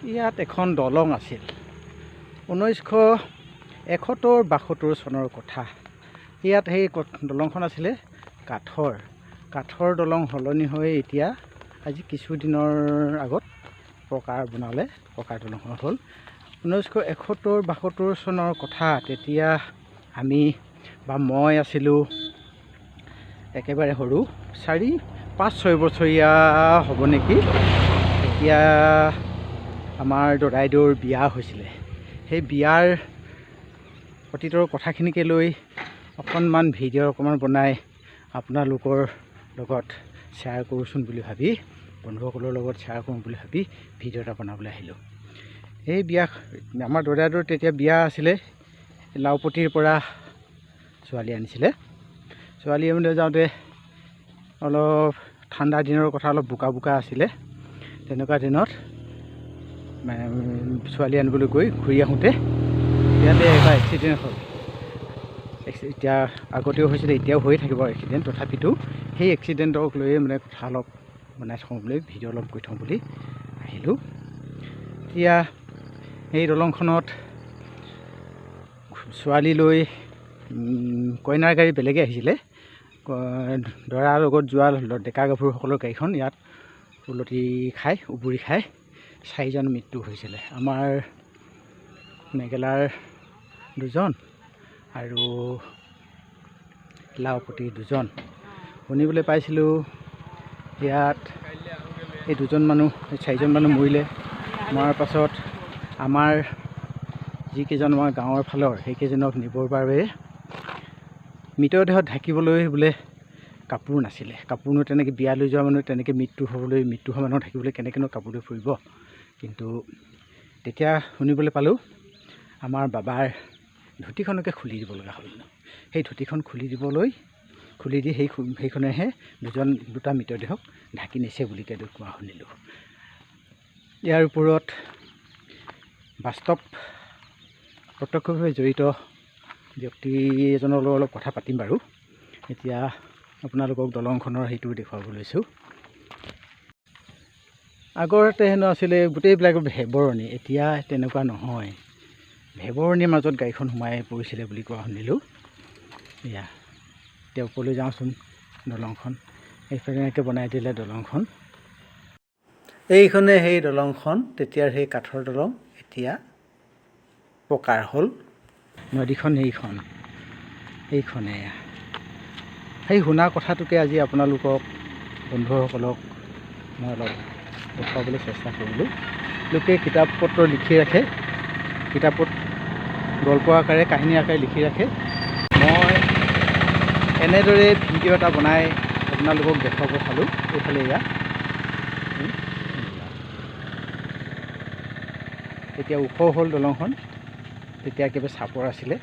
ইয়াত এখন দলং আছিল 1971-72 চনৰ কথা। ইয়াত সেই দলংখন আছিলে কাঠৰ দলং সলনি হৈ এতিয়া আজি কিছুদিনৰ আগত পকাৰ বনালে, পকাৰ দলংখন হ'ল 1971-72 চনৰ কথা। তেতিয়া মই আছিলোঁ একেবাৰে সৰু, 4-5-6 বছৰীয়া হ'ব নেকি। এতিয়া আমাৰ দদাইদেউৰ বিয়া হৈছিলে। সেই বিয়াৰ অতীতৰ কথাখিনিকে লৈ অকণমান ভিডিঅ' বনাই আপোনালোকৰ লগত শ্বেয়াৰ কৰোঁচোন বুলি ভাবি, বন্ধুসকলৰ লগত শ্বেয়াৰ কৰোঁ বুলি ভাবি ভিডিঅ' এটা বনাবলৈ আহিলোঁ। এই বিয়া আমাৰ দদাইদেউৰ তেতিয়া বিয়া আছিলে, লাওপতিৰ পৰা ছোৱালী আনিছিলে। ছোৱালী আনিবলৈ যাওঁতে অলপ ঠাণ্ডা দিনৰ কথা, অলপ বোকা আছিলে। তেনেকুৱা দিনত ছোৱালী আনিবলৈ গৈ ঘূৰি আহোঁতে ইয়াতে এটা এক্সিডেণ্ট হ'ল। এতিয়া আগতেও হৈছিলে, এতিয়াও হৈ থাকিব এক্সিডেণ্ট। তথাপিতো সেই এক্সিডেণ্টক লৈয়ে কথা অলপ বনাই থওঁ বুলি, ভিডিঅ' অলপ কৰি থওঁ বুলি আহিলোঁ। এতিয়া এই দলংখনত ছোৱালী লৈ কইনাৰ গাড়ী বেলেগে আহিছিলে। দৰাৰ লগত যোৱা ডেকা গাভৰুসকলৰ গাড়ীখন ইয়াত উবুৰি খাই 4জন মৃত্যু হৈছিলে। আমাৰ মেঘেলাৰ 2জন আৰু লাওপতিৰ 2জন। শুনিবলৈ পাইছিলোঁ ইয়াত এই 4জন মানুহ মৰিলে। মৰাৰ পাছত আমাৰ যিকেইজন আমাৰ গাঁৱৰ ফালৰ সেইকেইজনক নিবৰ বাবে মৃতদেহত ঢাকিবলৈ বোলে কাপোৰ নাছিলে। কাপোৰনো তেনেকৈ বিয়া লৈ যোৱা মানুহ তেনেকৈ মৃত্যু হোৱা মানুহ থাকিবলৈ কেনেকৈনো কাপোৰ লৈ ফুৰিব। কিন্তু তেতিয়া শুনিবলৈ পালোঁ আমাৰ বাবাৰ ধুতিখনকে খুলি দিব লগা হ'ল। সেই ধুতিখন খুলি দি সেইখনেহে 2টা মৃতদেহক ঢাকি নিছে বুলি কোৱা শুনিলোঁ। ইয়াৰ ওপৰত বাস্তৱ প্ৰত্যক্ষভাৱে জড়িত ব্যক্তি এজনৰ লগত অলপ কথা পাতিম বাৰু। এতিয়া আপোনালোকক দলংখনৰ সেইটো দেখুৱাব লৈছোঁ। আগতে হেনো আছিলে গোটেইবিলাক ভেবৰণি, এতিয়া তেনেকুৱা নহয়। ভেবৰণিৰ মাজত গাড়ীখন সোমাই পৰিছিলে বুলি কোৱা শুনিলোঁ। এয়া এতিয়া ওপৰলৈ যাওঁচোন। দলংখন এইফালে এনেকৈ বনাই দিলে দলংখন। এইখনে সেই দলংখন, তেতিয়াৰ সেই কাঠৰ দলং, এতিয়া পকাৰ হ'ল। নদীখন এইখনে। সেই শুনা কথাটোকে আজি আপোনালোকক বন্ধুসকলক মই অলপ দেখুৱাবলৈ চেষ্টা কৰিলোঁ। লোকে কিতাপ পত্ৰ লিখি ৰাখে, কিতাপত গল্প আকাৰে কাহিনী আকাৰে লিখি ৰাখে। মই এনেদৰে ভিডিঅ' এটা বনাই আপোনালোকক দেখুৱাব চালোঁ। এইফালে এতিয়া ওখ হ'ল দলংখন, তেতিয়া একেবাৰে চাপৰ আছিলে।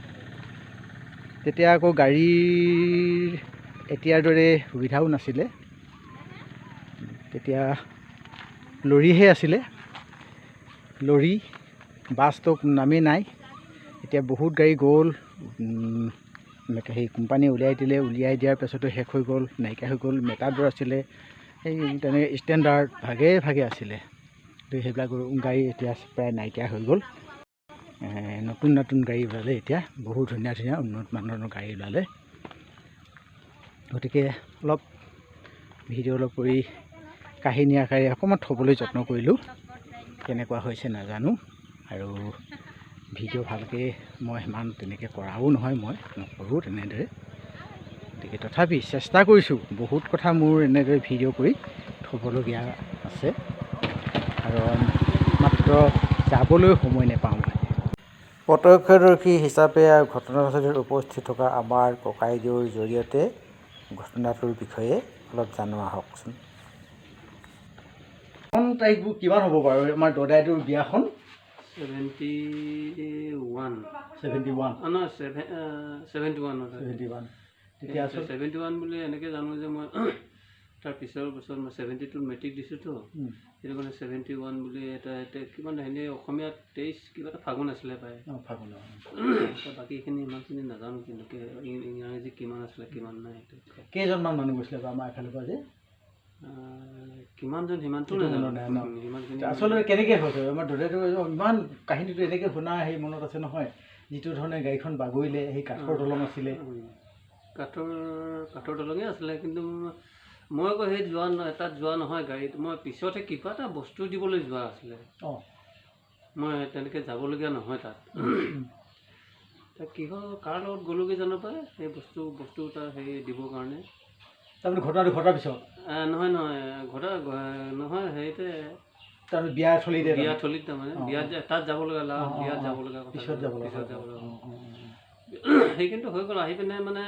তেতিয়া আকৌ গাড়ীৰ এতিয়াৰ দৰে সুবিধাও নাছিলে। তেতিয়া লৰিহে আছিলে, লৰি, বাছটো নামেই নাই। এতিয়া বহুত গাড়ী গ'ল, সেই কোম্পানীয়ে উলিয়াই দিয়াৰ পাছতো শেষ হৈ গ'ল, নাইকিয়া হৈ গ'ল। মেটাডৰ আছিলে, সেই তেনেকৈ ষ্টেণ্ডাৰ্ড ভাগে আছিলে। সেইবিলাক গাড়ী এতিয়া প্ৰায় নাইকিয়া হৈ গ'ল। নতুন গাড়ী ওলালে, এতিয়া বহুত ধুনীয়া উন্নত মানদণ্ডৰ গাড়ী ওলালে। গতিকে অলপ ভিডিঅ' কৰি কাহিনী আকাৰে অকণমান থ'বলৈ যত্ন কৰিলোঁ। কেনেকুৱা হৈছে নাজানো, আৰু ভিডিঅ' ভালকৈ মই সিমান তেনেকৈ কৰাও নহয়, মই নকৰোঁ তেনেদৰে। গতিকে তথাপি চেষ্টা কৰিছোঁ। বহুত কথা মোৰ এনেদৰে ভিডিঅ' কৰি থ'বলগীয়া আছে, কাৰণ মাত্ৰ যাবলৈ সময় নাপাওঁ। প্ৰত্যক্ষদৰ্শী হিচাপে ঘটনাস্থলীত উপস্থিত থকা আমাৰ ককাইদেউৰ জৰিয়তে ঘটনাটোৰ বিষয়ে অলপ জানো আহকচোন। তাৰিখবোৰ কিমান হ'ব বাৰু আমাৰ দদাইদেউৰ বিয়াখন? 71 তেতিয়া 71 বুলি এনেকৈ জানো যে মই তাৰ পিছৰ বছৰ মই 72 মেট্ৰিক দিছোঁতো, সেইটো কাৰণে 71 বুলি এটা কিমান এনেই অসমীয়াত 23 কিবা এটা ফাগুন আছিলে প্ৰায়। ফাগুন। বাকীখিনি ইমানখিনি নাজানো, কিন্তু ইংৰাজী কিমান আছিলে কিমান নাই। কেইজনমান মানুহ গৈছিলে বাৰু আমাৰ এফালৰ পৰা যে? কিমানজন সিমানটো মনত নাজানো নাই ন? সিমানখিনি আচলতে কেনেকৈ হৈছে আমাৰ দেউতাইতো ইমান কাহিনীটো এনেকৈ শুনা সেই মনত আছে নহয়, যিটো ধৰণে গাড়ীখন বাগৰিলে সেই কাঠৰ দলং আছিলে। কাঠৰ দলঙে আছিলে, কিন্তু মই আকৌ সেই তাত যোৱা নহয় গাড়ীত, মই পিছতহে কিবা এটা বস্তু দিবলৈ যোৱা আছিলে। অঁ, মই তেনেকৈ যাবলগীয়া নহয় তাত। কিহৰ কাৰ লগত গ'লোগৈ জানো পায় সেই বস্তু এটা হেৰি দিবৰ কাৰণে। তাৰমানে ঘটনাটো ঘটাৰ পিছত নহয় নহয় হেৰিতে তাৰমানে বিয়াথলীতে তাৰমানে বিয়াত তাত যাব লগা বিয়াত যাব লগা কথা পিছত যাব পিছত যাব লগা। লগা সেই কিন্তু হৈ গ'ল। আহি পিনে মানে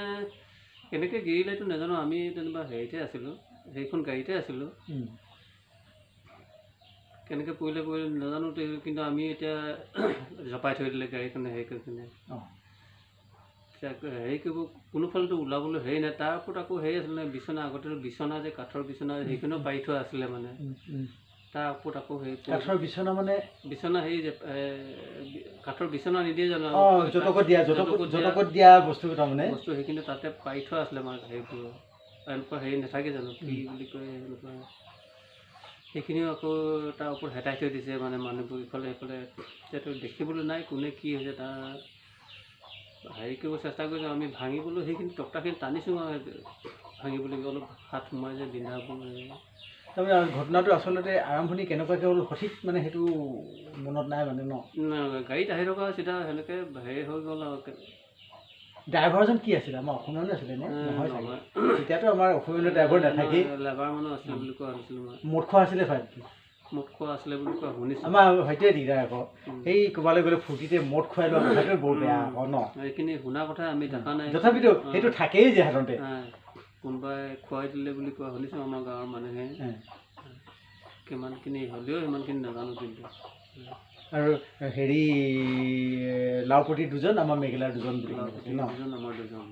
কেনেকৈ গিৰিলেতো নাজানো, আমি যেনিবা হেৰিতে আছিলোঁ, সেইখন গাড়ীতে আছিলোঁ। কেনেকৈ পৰিলে নাজানো, কিন্তু আমি এতিয়া জপাই থৈ দিলে গাড়ীখনে হেৰি কৰি পিনে। হেৰি কৰিব কোনোফালেতো ওলাবলৈ হেৰি নাই, তাৰ ওপৰত আকৌ হেৰি আছিলে বিচনা, আগতেতো বিচনা যে কাঠৰ বিচনা সেইখিনিও পাৰি থোৱা আছিলে মানে। তাৰ ওপৰত আকৌ হেৰি কাঠৰ বিচনা মানে বিচনা হেৰি যে কাঠৰ বিচনা নিদিয়ে জানো, জতকত দিয়া বস্তু তাৰমানে বস্তু সেইখিনি তাতে পাৰি থোৱা আছিলে মানে। হেৰিবোৰ এনেকুৱা হেৰি নাথাকে জানো, কি বুলি কয় এনেকুৱা, সেইখিনিও আকৌ তাৰ ওপৰত হেতাই থৈ দিছে মানে মানুহবোৰ ইফালে সিফালে। এতিয়াতো দেখিবলৈ নাই কোনে কি হৈছে, তাৰ হেৰি কৰিব চেষ্টা কৰিছোঁ আমি ভাঙিবলৈ, সেইখিনি তক্তাখিনি টানিছোঁ ভাঙিবলৈ, অলপ হাত সোমাই যে বিন্ধাবোৰ। তাৰমানে ঘটনাটো আচলতে আৰম্ভণি কেনেকুৱাকৈ হ'ল সঠিক মানে সেইটো মনত নাই মানে ন? গাড়ীত আহি থকা চিধা সেনেকৈ হেৰি হৈ গ'ল আৰু। ড্ৰাইভাৰজন কি আছিলে, আমাৰ অসমীয়া মানুহ আছিলে নে? নহয় চাগে, তেতিয়াতো আমাৰ অসমীয়া ড্ৰাইভাৰ নাথাকেই, লেবাৰ মানুহ আছিলে বুলি কোৱা শুনিছিলোঁ মই। মদ খোৱা আছিলে মদ খোৱা আছিলে বুলি কোৱা শুনিছোঁ। আমাৰ সেইটোৱে দিগদাৰ আকৌ, সেই ক'ৰবালৈ গ'লে ফূৰ্তিতে মদ খুৱাই লোৱা কথাটো বৰ বেয়া আকৌ ন? সেইখিনি শুনা কথা আমি দেখা নাই, তথাপিতো সেইটো থাকেই যে সাধাৰণতে। কোনোবাই খুৱাই দিলে বুলি কোৱা শুনিছোঁ আমাৰ গাঁৱৰ মানুহে। কিমানখিনি হ'লেও সিমানখিনি নাজানো কিন্তু। আৰু হেৰি লাওপতি দুজন, আমাৰ মেঘেলাৰ দুজন বুলি আমাৰ দুজন।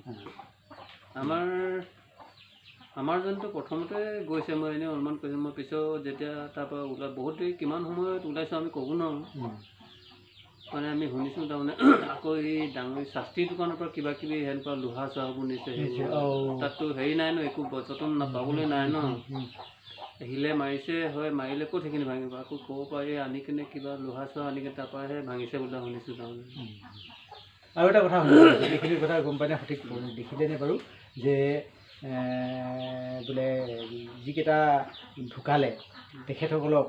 আমাৰজনটো প্ৰথমতে গৈছে, মই এনেই অনুমান কৰিছোঁ। মই পিছত যেতিয়া তাৰপৰা বহুত দেৰি কিমান সময়ত ওলাইছোঁ আমি ক'ব নোৱাৰোঁ, মানে আমি শুনিছোঁ তাৰমানে। আকৌ এই ডাঙৰ শাস্ত্ৰী দোকানৰ পৰা কিবা কিবি সেনেকুৱা লোহা চোহাবোৰ নিছে, তাততো হেৰি নাই ন, একো যতন নাপাবলৈ নাই ন। আহিলে মাৰিছে হয়, মাৰিলে ক'ত সেইখিনি ভাঙিব, আকৌ ক'ব পাৰি আনি কিনে কিবা লোহা চোহা আনি কিনে তাৰপৰাহে ভাঙিছে বুলি শুনিছোঁ তাৰমানে। আৰু এটা কথা শুনিছোঁ, সেইখিনি কথা গম পাই নে সঠিক দেখিলেনে বাৰু, যে বোলে যিকেইটা ঢুকালে তেখেতসকলক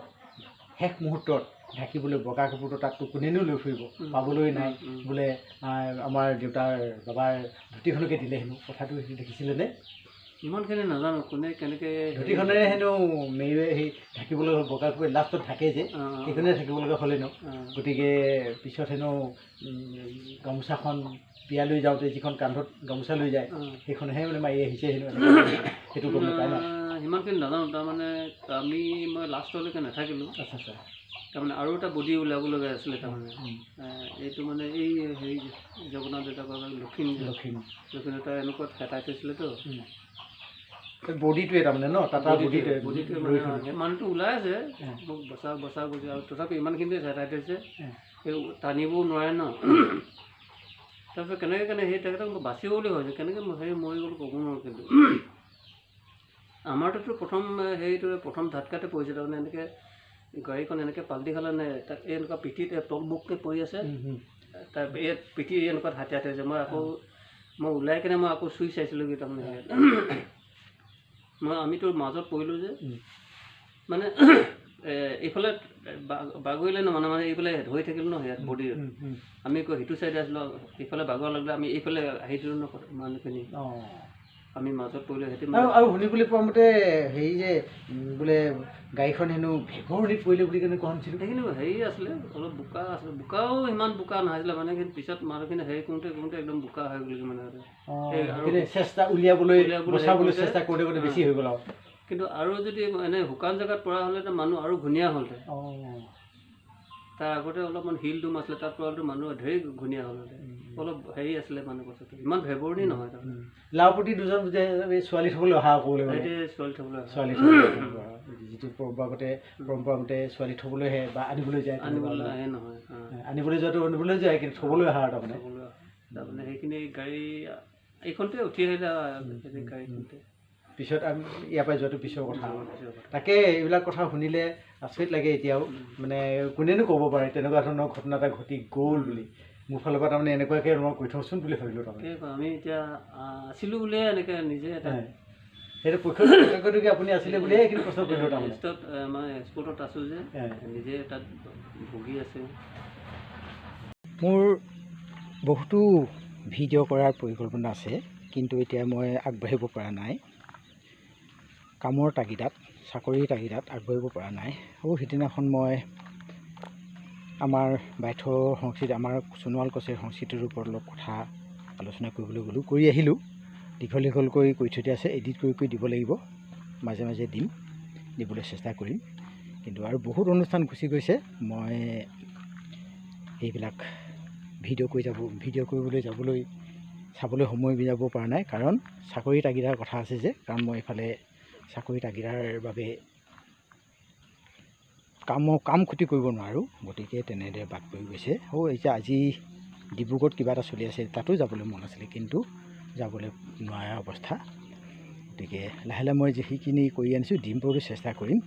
শেষ মুহূৰ্তত ঢাকিবলৈ বগা কাপোৰটো তাততো কোনেনো লৈ ফুৰিব, পাবলৈ নাই বোলে। আমাৰ দেউতাৰ বাবাৰ ধুতিখনকে দিলে হেনো, কথাটো সেইটো দেখিছিলেনে? ইমানখিনি নাজানো কোনে কেনেকৈ ধুতিখনেৰে হেনো মেৰুৱে সেই ঢাকিবলৈ বগা কাপোৰ লাষ্টত ঢাকে যে, সেইখনে থাকিব লগা হ'লে ন। গতিকে পিছত হেনো গামোচাখন বিয়ালৈ যাওঁতে যিখন কান্ধত গামোচা লৈ যায় সেইখনহে মানে মাৰি আহিছে হেনো, সেইটো গম নাপায় ন? সিমানখিনি নাজানো তাৰমানে, মই লাষ্টলৈকে নাথাকিলোঁ। আচ্ছা। তাৰমানে আৰু এটা বডি ওলাব লগা আছিলে তাৰমানে, এইটো মানে এই হেৰি জগন্নাথ দেউতাকৰ লক্ষিণ এটা এনেকুৱা হেতাই থৈছিলেতো বডিটোৱে তাৰমানে ন, টাটা বডিটোৱে মানে মানুহটো ওলাই আছে, মোক বচা বুজি, আৰু তথাপি ইমানখিনিতে হেতাই থৈছে, সেই টানিবও নোৱাৰে ন। তাৰপিছত কেনেকৈ সেই তেখেতক বাচিব বুলি ভাবিছোঁ, কেনেকৈ হেৰি মৰি গ'ল ক'ব নোৱাৰোঁ। কিন্তু আমাৰটোতো প্ৰথম ঝাটকাতে পৰিছে তাৰমানে, এনেকৈ গাড়ীখন এনেকৈ পাল্টি খালে নে, তাক এই এনেকুৱা পিঠিত তলমুখকৈ পৰি আছে, তাৰ এই পিঠি এনেকুৱা হাতিয়াই থৈছে। মই ওলাই কিনে মই আকৌ চুই চাইছিলোঁগৈ তাৰমানে, আমিতো মাজত পৰিলোঁ যে, মানে এইফালে বাগৰিলে ন, মানে এইফালে ধৰি থাকিলোঁ ন সেয়াত বডিত, আমি আকৌ সিটো চাইডে আছিলোঁ, ইফালে বাগৰ লাগিলে আমি এইফালে আহি দিলোঁ ন মানুহখিনি, আমি মাজত পৰিলোঁ। সেইটো আৰু শুনিবলৈ পোৱা মতে হেৰি যে বোলে গাড়ীখন হেনো ভেঁকুৰনিত পৰিলে বুলি কেনে কোৱা শুনিছিলোঁ। সেইখিনি হেৰি আছিলে, অলপ বোকা আছিলে, বোকাও ইমান বোকা নাছিলে মানে, কিন্তু পিছত মানুহখিনি হেৰি কৰোঁতে একদম বোকা হৈ গ'লগৈ মানে। চেষ্টা উলিয়াবলৈ বচাবলৈ চেষ্টা কৰোঁতে বেছি হৈ গ'ল আৰু। কিন্তু আৰু যদি এনেই শুকান জেগাত পৰা হ'লে মানুহ আৰু ঘূণীয়া হ'লহেঁতেন। তাৰ আগতে অলপমান শিল ডুম আছিলে, তাত পৰাটো মানুহ ধেৰ ঘূণীয়া হ'লহেঁতেন। অলপ হেৰি আছিলে মানে বস্তুটো, ইমান ভেঁবৰণি নহয় তাৰমানে। লাওপতি দুজন যে ছোৱালী থ'বলৈ অহা ক'বলৈ ছোৱালী থ'বলৈ যিটো পৰম্পৰামতে ছোৱালী থ'বলৈহে বা আনিবলৈ যায়, আনিবলৈ যোৱাটো আনিবলৈ যায়, কিন্তু থ'বলৈ অহা তাৰমানে সেইখিনি গাড়ী এইখনতে উঠি আহিলে গাড়ীখনতে। পিছত আমি ইয়াৰ পৰা যোৱাটো পিছৰ কথা। তাকে এইবিলাক কথা শুনিলে আচৰিত লাগে এতিয়াও, মানে কোনেনো ক'ব পাৰে তেনেকুৱা ধৰণৰ ঘটনা এটা ঘটি গ'ল বুলি। মোৰ ফালৰ পৰা তাৰমানে এনেকুৱাকৈ মই কৈ থওঁচোন বুলি ভাবিলোঁ তাৰমানে। আমি এতিয়া আছিলোঁ বুলিয়ে এনেকৈ নিজে এটা সেইটো পক্ষী আপুনি আছিলে বুলিয়ে এইখিনি প্ৰশ্ন কৰিলোঁ তাৰমানে। আমাৰ এক্সপৰ্টত আছোঁ যে নিজে তাত ভুগি আছে। মোৰ বহুতো ভিডিঅ' কৰাৰ পৰিকল্পনা আছে, কিন্তু এতিয়া মই আগবাঢ়িব পৰা নাই। কামৰ তাগিদাত, চাকৰিৰ তাগিদাত আগবাঢ়িব পৰা নাই। সিদিনাখন মই আমাৰ বাইথ সংস্কৃতি, আমাৰ সোণোৱাল কছাৰী সংস্কৃতিৰ ওপৰত অলপ কথা আলোচনা কৰিবলৈ গ'লোঁ, কৰি আহিলোঁ। দীঘলকৈ কৰি থৈ দিয়া আছে, এডিট কৰি দিব লাগিব, মাজে মাজে দিবলৈ চেষ্টা কৰিম। কিন্তু আৰু বহুত অনুষ্ঠান গুচি গৈছে, মই এইবিলাক ভিডিঅ' কৰিবলৈ চাবলৈ সময় মিলাব পৰা নাই, কাৰণ চাকৰি তাগিদাৰ কথা আছে যে। কাৰণ মই এইফালে চাকৰি তাগিদাৰ বাবে কাম ক্ষতি কৰিব নোৱাৰোঁ, গতিকে তেনেদৰে বাদ পৰি গৈছে। এতিয়া আজি ডিব্ৰুগড়ত কিবা এটা চলি আছে, তাতো যাবলৈ মন আছিলে, কিন্তু যাবলৈ নোৱাৰা অৱস্থা। গতিকে লাহে লাহে মই যিখিনি কৰি আনিছোঁ দিবলৈ চেষ্টা কৰিম।